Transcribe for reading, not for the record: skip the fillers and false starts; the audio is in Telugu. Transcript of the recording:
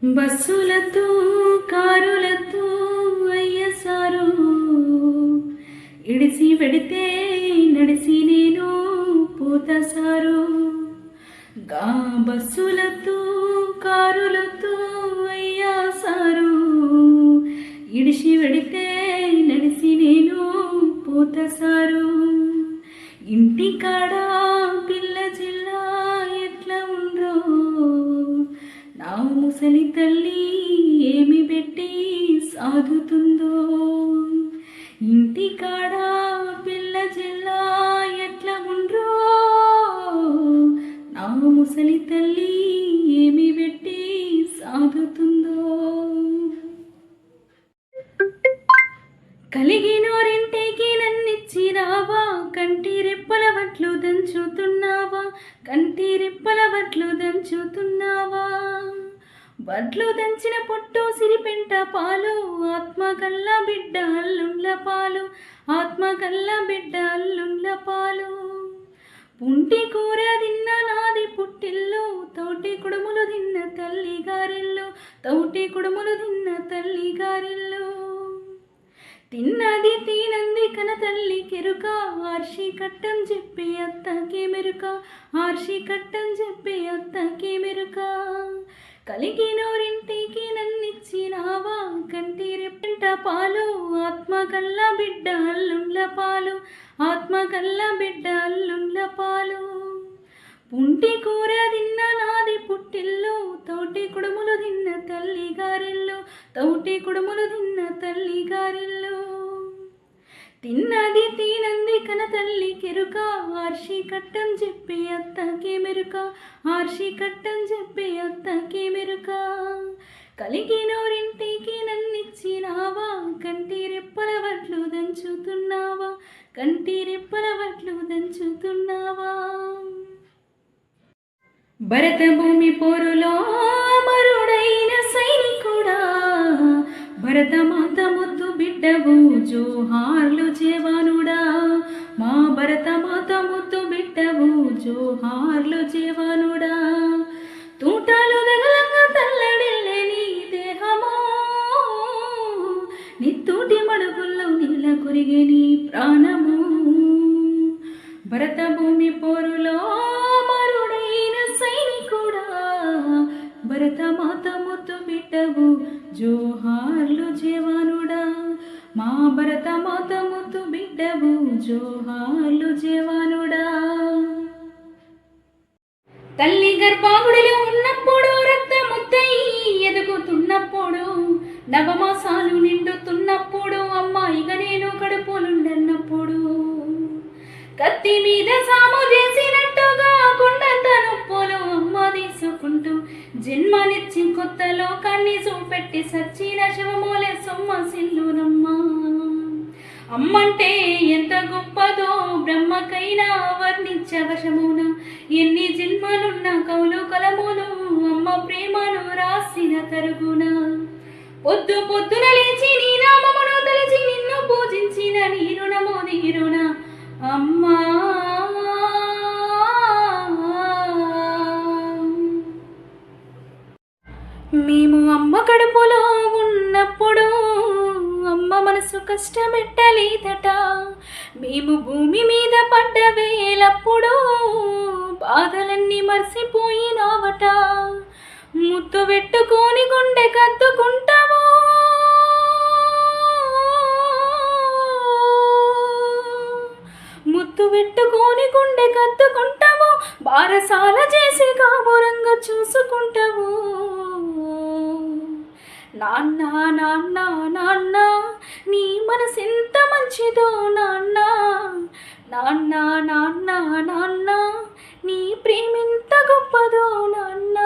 బస్సులతో కారులతో అయ్యసారు ఇడిసి వెడితే నడిసి నేను పోతసారు గా బస్సులతో కారులతో అయ్యసారు ఇడిసి వెడితే నడిసి నేను పోతసారు ఇంటికాడ పిల్ల జిల్లా ఎట్లా ఉండ్రో నా ముసలి తల్లి ఏమి పెట్టి సాగుతుందో ఇంటికాడ పిల్ల జిల్లా ఎట్లా ఉండ్రో నా ముసలి తల్లి ఏమి పెట్టి సాగుతుందో కలిగినోరింటికి నన్నిచ్చినావా కంటి రెప్పల వట్లు దంచుతున్నావా కంటి రెప్పల వట్లు దంచుతున్నావా వడ్లు దంచిన పొట్టు సిరిపెంట పాలు ఆత్మగల్ల బిడ్డ అల్లుండ్ల పాలు ఆత్మగల్ల బిడ్డ అల్లుండ్ల పాలు పుంటి కూర తిన్న నాది పుట్టిల్లు తోటి కుడుములు తిన్న తల్లి గారిల్లు తోటి కుడుములు తిన్న తల్లి గారిల్లు తిన్నది తినంది కన తల్లి కెరుక ఆర్షి కట్టం చెప్పి అత్తకే మెరుక ఆర్షి కట్టం చెప్పి అత్తకే మెరుక కలిగినోరింటికి నన్నిచ్చినావా కంటి రెప్పెంట పాలు ఆత్మగల్ల బిడ్డ అల్లుండ్ల పాలు ఆత్మగల్ల బిడ్డ అల్లుండ్ల పాలు పుంటి కూర తిన్న నాది పుట్టిల్లు తోటి కుడుములు తిన్న తల్లి గారిల్లు తోటి కుడుములు తిన్న తల్లి గారిల్లు తిన్నది తినంది కన తల్లి కెరుక ఆర్షి కట్టం చెప్పి అత్తకే మెరుక ఆర్షి కట్టం చెప్పి అత్తకే మెరుక కలిగినోరింటికి నన్నిచ్చినావా కంటి రెప్పల వడ్లు దంచుతున్నావా కంటి రెప్పల వడ్లు దంచుతున్నావా భరత భూమి పోరులో అమరుడైన సైనికుడా భరతమాత ముద్దు బిడ్డవు జోహార్లు జవానుడా మా భరతమాత ముద్దు బిడ్డవు జోహార్లు జవానుడా తూటాలు దగలంగా తల్లడిల్లే నీ దేహమో నిత్తూటి మడుగుల్లో నీళ్ళ కురిగే నీ ప్రాణము భరత భూమి పోరులో భరతమాత ముద్దు బిడ్డవు జోహార్లు జవానుడా మా భరతమాత ముద్దు బిడ్డవు జోహార్లు జవానుడా తల్లి గర్భాగుడిలో ఉన్నప్పుడు రక్తముద్దయి ఎదుగుతున్నప్పుడు నవమాసాలు నిండుతున్నప్పుడు అమ్మాయిగా నేను కడుపులుండన్నప్పుడు కత్తి మీద సాము చేసినట్టుగా కొండంత నొప్పులు అమ్మ తీసుకుంటూ జన్మనిచ్చి కొత్త లోకాన్ని చూపెట్టి సచ్చిన శవమూలే సొమ్మ సిల్లునమ్మా అమ్మంటే ఎంత గొప్పదో బ్రహ్మకైనా వర్ణించవశమున ఎన్ని జన్మలున్న కౌలు కలములు అమ్మ ప్రేమను రాసిన తరుగున పొద్దు పొద్దున లేచి నీ నామమును తలచి నిన్ను పూజించిన నీ రుణమో నీరుణ అమ్మా మేము అమ్మ కడుపులో ఉన్నప్పుడు అమ్మ మనసు కష్టమెట్టలేదట మేము భూమి మీద పడ్డ వేలప్పుడు బాధలన్నీ మర్చిపోయినావట ముద్దు పెట్టుకొని గుండె కద్దుకుంటావు ముద్దు పెట్టుకొని గుండె కద్దుకుంటావు బారసాల చేసి కాపురంగా చూసుకుంటావు నాన్న నాన్న నాన్న నీ మనసు ఎంత మంచిదో నాన్న నాన్న నాన్న నాన్న నీ ప్రేమ ఎంత గొప్పదో నాన్న